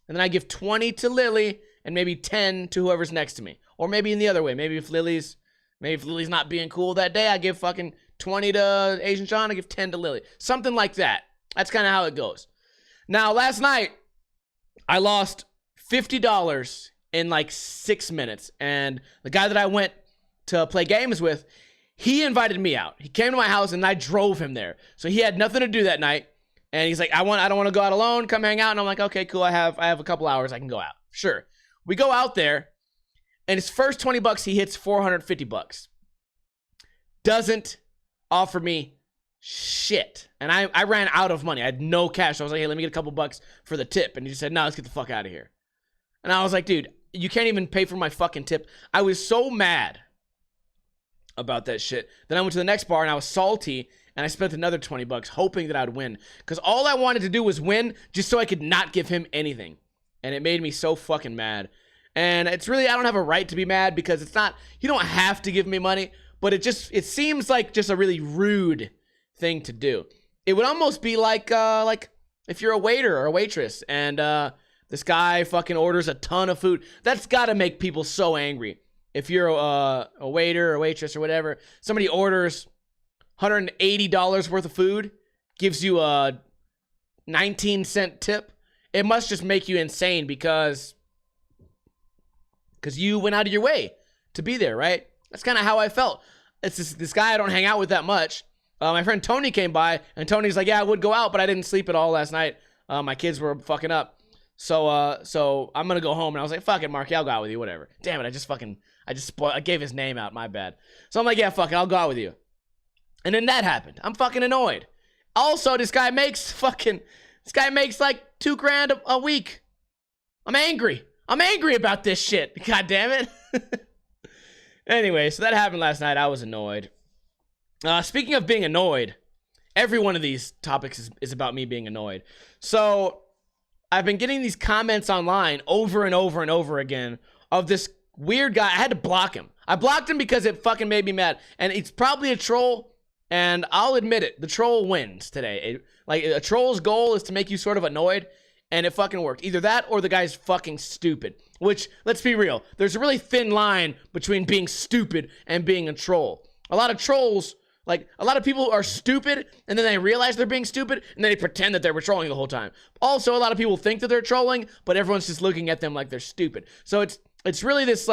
Speaker 1: and then I give 20 to Lily and maybe 10 to whoever's next to me. Or maybe in the other way. Maybe if Lily's not being cool that day, I give fucking 20 to Asian John, I give 10 to Lily. Something like that. That's kind of how it goes. Now, last night, I lost $50 in like 6 minutes. And the guy that I went to play games with, he invited me out. He came to my house, and I drove him there. So he had nothing to do that night. And he's like, I don't want to go out alone. Come hang out. And I'm like, okay, cool. I have a couple hours. I can go out. Sure. We go out there, and his first $20, he hits $450. Doesn't offer me shit. And I ran out of money. I had no cash. I was like, hey, let me get a couple bucks for the tip. And he just said, no, let's get the fuck out of here. And I was like, dude, you can't even pay for my fucking tip. I was so mad about that shit. Then I went to the next bar, and I was salty, and I spent another $20 hoping that I'd win. Because all I wanted to do was win just so I could not give him anything. And it made me so fucking mad. And it's really, I don't have a right to be mad, because it's not, you don't have to give me money, but it seems like just a really rude thing to do. It would almost be like if you're a waiter or a waitress, and this guy fucking orders a ton of food. That's gotta make people so angry. If you're a waiter or waitress or whatever, somebody orders $180 worth of food, gives you a 19-cent tip, it must just make you insane because you went out of your way to be there, right? That's kind of how I felt. It's this guy I don't hang out with that much. My friend Tony came by, and Tony's like, yeah, I would go out, but I didn't sleep at all last night. My kids were fucking up. So I'm going to go home. And I was like, fuck it, Marky, I'll go out with you, whatever. Damn it, I gave his name out, my bad. So I'm like, yeah, fuck it, I'll go out with you. And then that happened. I'm fucking annoyed. Also, this guy makes like $2,000 a week. I'm angry about this shit. God damn it. Anyway, so that happened last night. I was annoyed. Speaking of being annoyed, every one of these topics is about me being annoyed. So I've been getting these comments online over and over and over again of this weird guy. I had to block him. I blocked him because it fucking made me mad. And it's probably a troll. And I'll admit it, the troll wins today. A troll's goal is to make you sort of annoyed, and it fucking worked. Either that or the guy's fucking stupid. Which, let's be real, there's a really thin line between being stupid and being a troll. A lot of trolls, like, a lot of people are stupid, and then they realize they're being stupid, and then they pretend that they were trolling the whole time. Also, a lot of people think that they're trolling, but everyone's just looking at them like they're stupid. So it's really this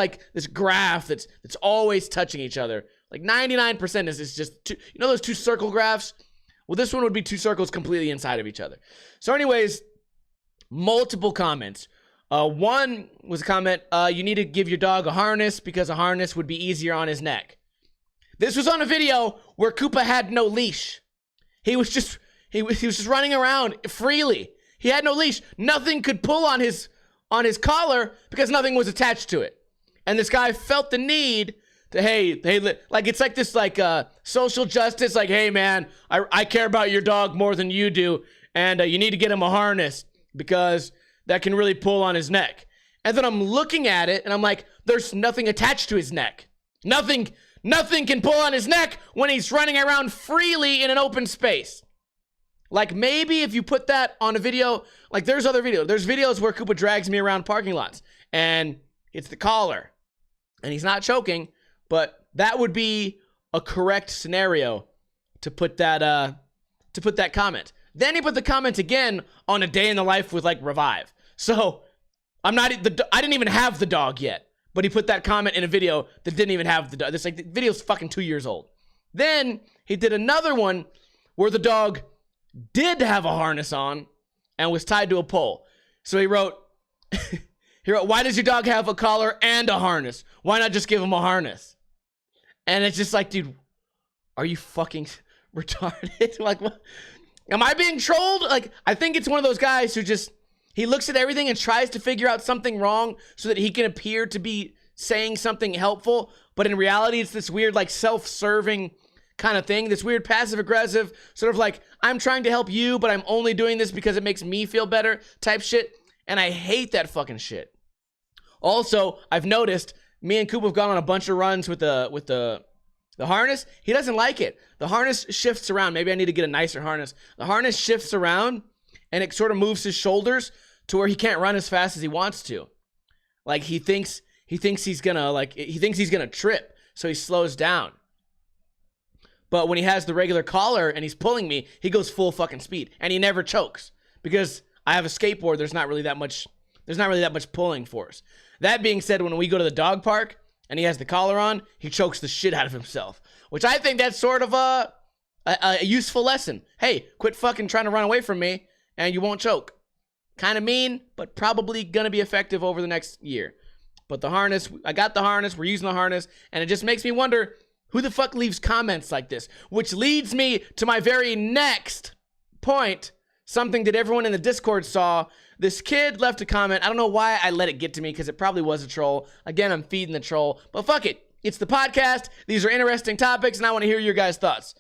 Speaker 1: graph that's always touching each other. Like 99% is just two, you know those two circle graphs? Well, this one would be two circles completely inside of each other. So anyways, multiple comments. One was a comment, you need to give your dog a harness because a harness would be easier on his neck. This was on a video where KOOPA had no leash. He was just running around freely. He had no leash. Nothing could pull on his collar because nothing was attached to it. And this guy felt the need Like it's like this like social justice, like, hey man, I care about your dog more than you do, and you need to get him a harness because that can really pull on his neck. And then I'm looking at it and I'm like, there's nothing attached to his neck. Nothing can pull on his neck when he's running around freely in an open space. Like maybe if you put that on a video, like there's other videos. There's videos where Koopa drags me around parking lots and it's the collar and he's not choking, but that would be a correct scenario to put that comment. Then he put the comment again on a day in the life with like Revive. So I didn't even have the dog yet, but he put that comment in a video that didn't even have the dog. This like the video's fucking 2 years old. Then he did another one where the dog did have a harness on and was tied to a pole. So he wrote, why does your dog have a collar and a harness? Why not just give him a harness? And it's just like, dude, are you fucking retarded? Like, what? Am I being trolled? Like, I think it's one of those guys who just, he looks at everything and tries to figure out something wrong so that he can appear to be saying something helpful. But in reality, it's this weird, like, self-serving kind of thing. This weird passive-aggressive sort of like, I'm trying to help you, but I'm only doing this because it makes me feel better type shit. And I hate that fucking shit. Also, I've noticed me and Koopa have gone on a bunch of runs with the harness. He doesn't like it. The harness shifts around. Maybe I need to get a nicer harness. The harness shifts around and it sort of moves his shoulders to where he can't run as fast as he wants to. Like he thinks he's gonna trip, so he slows down. But when he has the regular collar and he's pulling me, he goes full fucking speed and he never chokes because I have a skateboard. There's not really that much pulling force. That being said, when we go to the dog park and he has the collar on, he chokes the shit out of himself, which I think that's sort of a useful lesson. Hey, quit fucking trying to run away from me and you won't choke. Kind of mean, but probably gonna be effective over the next year. But the harness, I got the harness, we're using the harness, and it just makes me wonder who the fuck leaves comments like this, which leads me to my very next point, something that everyone in the Discord saw. This kid left a comment. I don't know why I let it get to me because it probably was a troll. Again, I'm feeding the troll, but fuck it. It's the podcast. These are interesting topics, and I want to hear your guys' thoughts.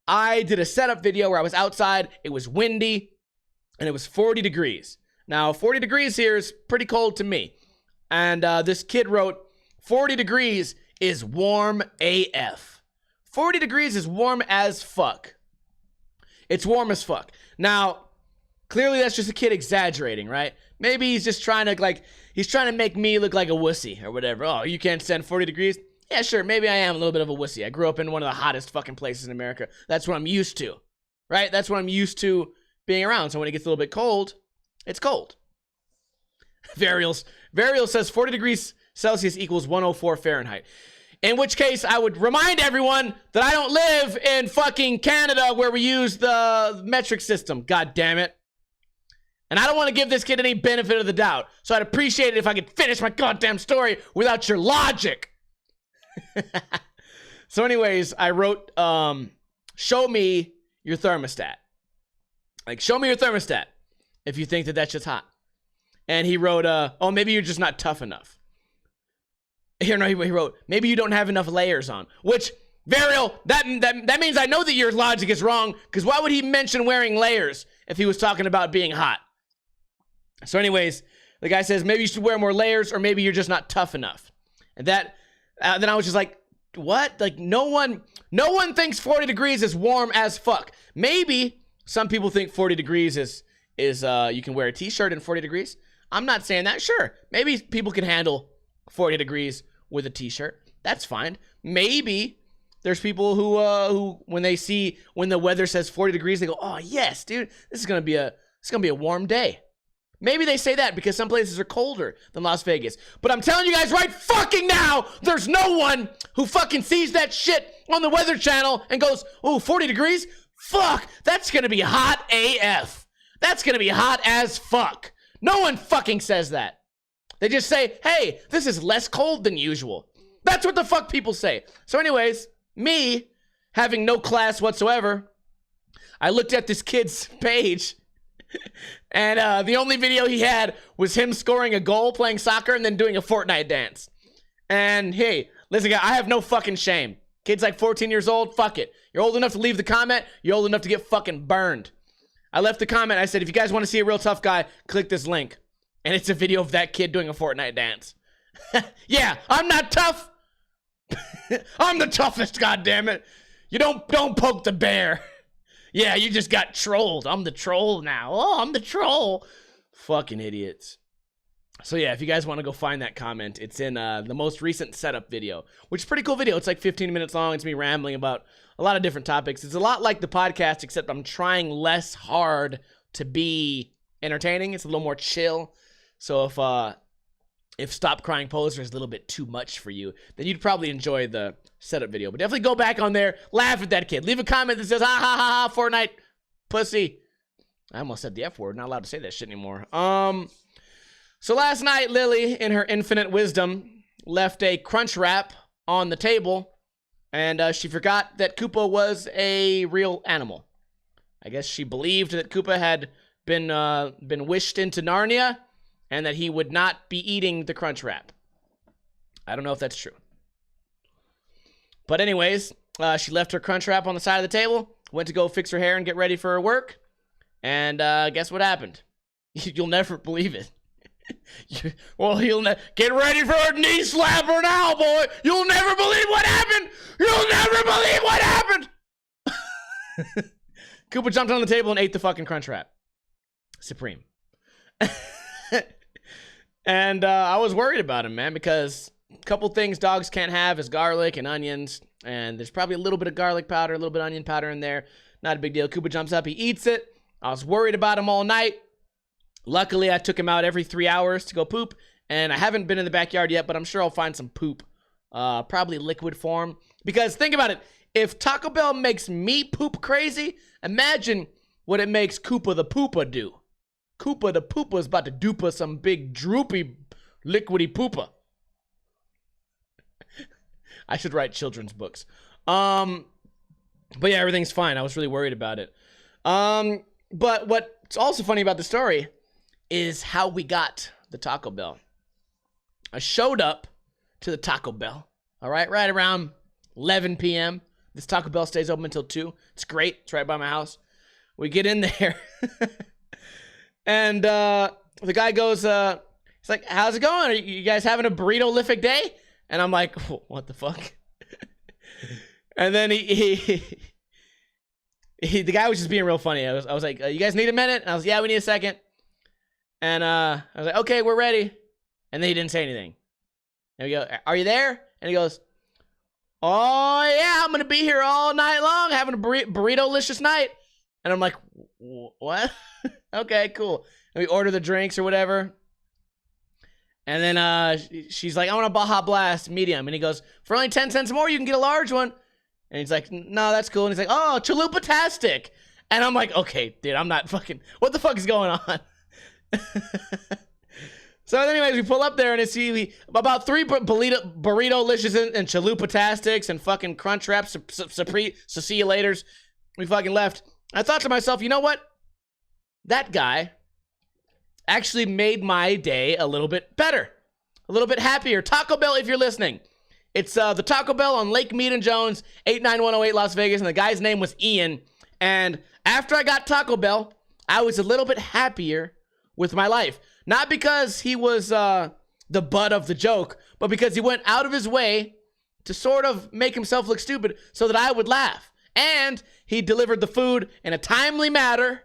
Speaker 1: I did a setup video where I was outside. It was windy, and it was 40 degrees. Now, 40 degrees here is pretty cold to me. And this kid wrote, 40 degrees is warm AF. 40 degrees is warm as fuck. It's warm as fuck. Now, clearly that's just a kid exaggerating, right? Maybe he's just trying to make me look like a wussy or whatever. Oh, you can't stand 40 degrees? Yeah, sure, maybe I am a little bit of a wussy. I grew up in one of the hottest fucking places in America. That's what I'm used to, right? That's what I'm used to being around. So when it gets a little bit cold, it's cold. Varial says 40 degrees Celsius equals 104 Fahrenheit. In which case, I would remind everyone that I don't live in fucking Canada where we use the metric system. God damn it. And I don't want to give this kid any benefit of the doubt. So I'd appreciate it if I could finish my goddamn story without your logic. So anyways, I wrote, show me your thermostat. Like, show me your thermostat if you think that that's just hot. And he wrote, oh, maybe you're just not tough enough. He wrote, maybe you don't have enough layers on. Which, Varial, that means I know that your logic is wrong, because why would he mention wearing layers if he was talking about being hot? So anyways, the guy says, maybe you should wear more layers, or maybe you're just not tough enough. And that, then I was just like, what? Like, no one thinks 40 degrees is warm as fuck. Maybe some people think 40 degrees is you can wear a t-shirt in 40 degrees. I'm not saying that. Sure, maybe people can handle 40 degrees with a t-shirt. That's fine. Maybe there's people who when the weather says 40 degrees, they go, oh yes, dude, this is gonna be a warm day. Maybe they say that because some places are colder than Las Vegas. But I'm telling you guys right fucking now, there's no one who fucking sees that shit on the Weather Channel and goes, oh, 40 degrees? Fuck, that's gonna be hot AF. That's gonna be hot as fuck. No one fucking says that. They just say, hey, this is less cold than usual. That's what the fuck people say. So anyways, me, having no class whatsoever, I looked at this kid's page, and the only video he had was him scoring a goal, playing soccer, and then doing a Fortnite dance. And hey, Listen, guy, I have no fucking shame. Kid's like 14 years old. Fuck it. You're old enough to leave the comment. You're old enough to get fucking burned. I left the comment. I said, if you guys want to see a real tough guy, click this link. And it's a video of that kid doing a Fortnite dance. Yeah, I'm not tough. I'm the toughest, goddammit. You don't poke the bear. Yeah, you just got trolled. I'm the troll now. Oh, I'm the troll. Fucking idiots. So yeah, if you guys want to go find that comment, it's in the most recent setup video, which is a pretty cool video. It's like 15 minutes long. It's me rambling about a lot of different topics. It's a lot like the podcast, except I'm trying less hard to be entertaining. It's a little more chill. So if Stop Crying Poser is a little bit too much for you, then you'd probably enjoy the setup video. But definitely go back on there, laugh at that kid. Leave a comment that says, ha ha ha ha, Fortnite pussy. I almost said the F word. Not allowed to say that shit anymore. So last night, Lily, in her infinite wisdom, left a crunch wrap on the table, and she forgot that Koopa was a real animal. I guess she believed that Koopa had been wished into Narnia, and that he would not be eating the crunch wrap. I don't know if that's true. But anyways, she left her crunch wrap on the side of the table, went to go fix her hair and get ready for her work, and guess what happened? You'll never believe it. Well, get ready for a knee slapper now, boy. You'll never believe what happened. You'll never believe what happened. Koopa jumped on the table and ate the fucking crunch wrap. Supreme. And I was worried about him, man, because a couple things dogs can't have is garlic and onions. And there's probably a little bit of garlic powder, a little bit of onion powder in there. Not a big deal. Koopa jumps up, he eats it. I was worried about him all night. Luckily, I took him out every 3 hours to go poop, and I haven't been in the backyard yet, but I'm sure I'll find some poop, probably liquid form. Because think about it, if Taco Bell makes me poop crazy, imagine what it makes Koopa the Poopa do. Koopa the Poopa is about to dupa some big droopy liquidy poopa. I should write children's books. But yeah, everything's fine. I was really worried about it. But what's also funny about the story is how we got the Taco Bell. I showed up to the Taco Bell, all right, right around 11 p.m. This Taco Bell stays open until 2. It's great. It's right by my house. We get in there, and the guy goes, he's like, how's it going? Are you guys having a burrito-lific day? And I'm like, what the fuck? And then the guy was just being real funny. I was like, you guys need a minute? And I was like, yeah, we need a second. And I was like, okay, we're ready. And then he didn't say anything. And we go, are you there? And he goes, oh, yeah, I'm going to be here all night long having a burrito-licious night. And I'm like, what? Okay, cool. And we order the drinks or whatever. And then she's like, I want a Baja Blast medium. And he goes, for only 10 cents more, you can get a large one. And he's like, no, that's cool. And he's like, oh, chalupa-tastic. And I'm like, okay, dude, I'm not fucking, what the fuck is going on? So anyways, we pull up there and it's about 3 burrito-licious and chalupa-tastics and fucking crunch wraps, so see you laters. We fucking left. I thought to myself, you know what? That guy actually made my day a little bit better, a little bit happier. Taco Bell, if you're listening. It's the Taco Bell on Lake Mead and Jones, 89108 Las Vegas, and the guy's name was Ian. And after I got Taco Bell, I was a little bit happier with my life. Not because he was the butt of the joke, but because he went out of his way to sort of make himself look stupid so that I would laugh. And he delivered the food in a timely manner,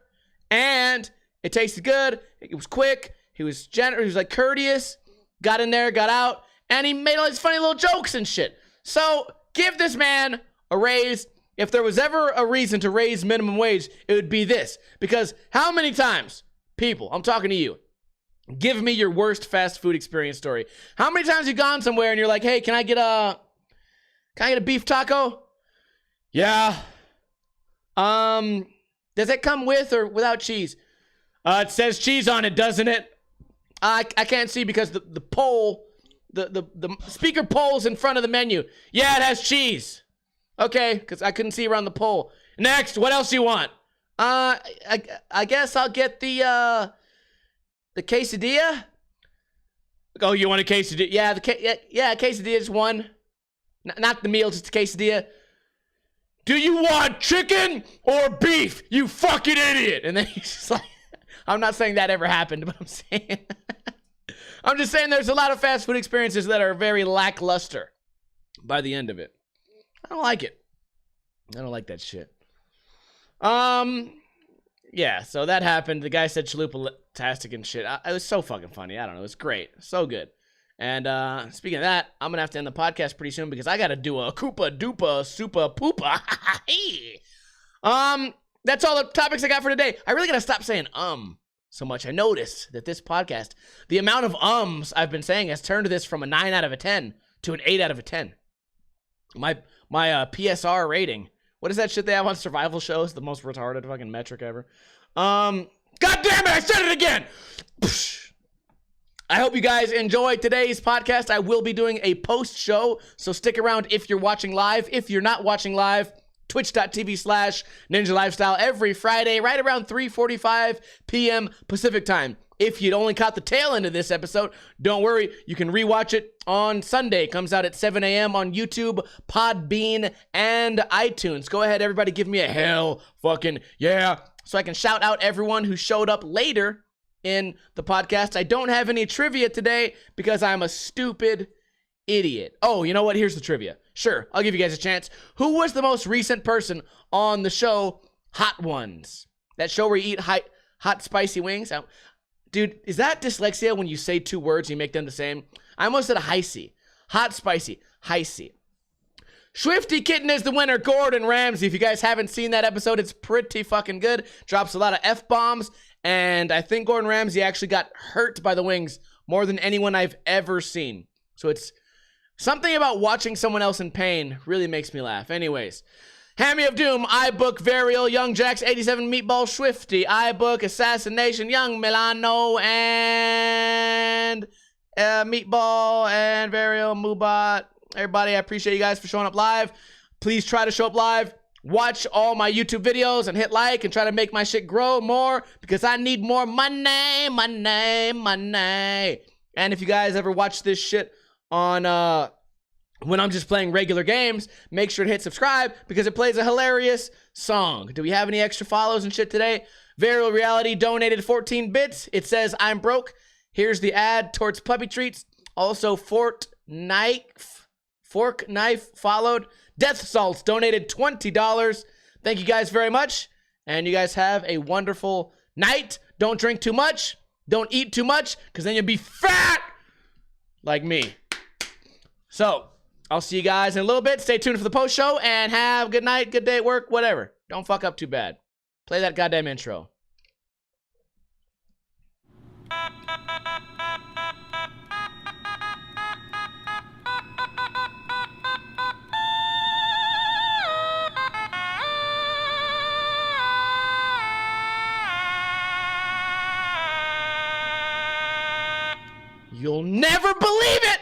Speaker 1: and it tasted good. It was quick. He was generous. He was like courteous. Got in there, got out, and he made all these funny little jokes and shit. So give this man a raise. If there was ever a reason to raise minimum wage, it would be this. Because how many times, people, I'm talking to you, give me your worst fast food experience story. How many times have you gone somewhere and you're like, hey, can I get a beef taco? Yeah. Does it come with or without cheese? It says cheese on it, doesn't it? I can't see because the pole, the speaker pole's in front of the menu. Yeah, it has cheese. Okay, because I couldn't see around the pole. Next, what else do you want? I guess I'll get the quesadilla. Oh, you want a quesadilla? Yeah, quesadilla is one. Not the meal, just a quesadilla. Do you want chicken or beef, you fucking idiot? And then he's just like, I'm not saying that ever happened, but I'm just saying there's a lot of fast food experiences that are very lackluster by the end of it. I don't like it. I don't like that shit. Yeah, so that happened. The guy said chalupa-tastic and shit. It was so fucking funny. I don't know. It was great. So good. And speaking of that, I'm going to have to end the podcast pretty soon because I got to do a koopa dupa super poopa. That's all the topics I got for today. I really got to stop saying so much. I noticed that this podcast, the amount of I've been saying has turned this from a 9 out of a 10 to an 8 out of a 10. My PSR rating. What is that shit they have on survival shows? The most retarded fucking metric ever. God damn it, I said it again! I hope you guys enjoyed today's podcast. I will be doing a post show, so stick around if you're watching live. If you're not watching live, twitch.tv/Ninja Lifestyle every Friday, right around 3:45 p.m. Pacific time. If you'd only caught the tail end of this episode, don't worry. You can rewatch it on Sunday. It comes out at 7 a.m. on YouTube, Podbean, and iTunes. Go ahead, everybody. Give me a hell fucking yeah, so I can shout out everyone who showed up later in the podcast. I don't have any trivia today because I'm a stupid idiot. Oh, you know what? Here's the trivia. Sure, I'll give you guys a chance. Who was the most recent person on the show Hot Ones? That show where you eat hot spicy wings? Dude, is that dyslexia when you say two words and you make them the same? I almost said a heisey. Hot spicy. Heisey. Swifty Kitten is the winner. Gordon Ramsay. If you guys haven't seen that episode, it's pretty fucking good. Drops a lot of F-bombs. And I think Gordon Ramsay actually got hurt by the wings more than anyone I've ever seen. So it's something about watching someone else in pain really makes me laugh. Anyways. Hammy of Doom, iBook, Varial, Young Jax, 87, Meatball, Swifty, iBook, Assassination, Young Milano, and Meatball, and Varial, Moobot. Everybody, I appreciate you guys for showing up live. Please try to show up live. Watch all my YouTube videos and hit like and try to make my shit grow more because I need more money. And if you guys ever watch this shit on when I'm just playing regular games, make sure to hit subscribe because it plays a hilarious song. Do we have any extra follows and shit today? Varial Reality donated 14 bits. It says, I'm broke. Here's the ad towards puppy treats. Also, Fork Knife followed. Death Salts donated $20. Thank you guys very much. And you guys have a wonderful night. Don't drink too much. Don't eat too much because then you'll be fat like me. So, I'll see you guys in a little bit. Stay tuned for the post show and have a good night, good day at work, whatever. Don't fuck up too bad. Play that goddamn intro. You'll never believe it!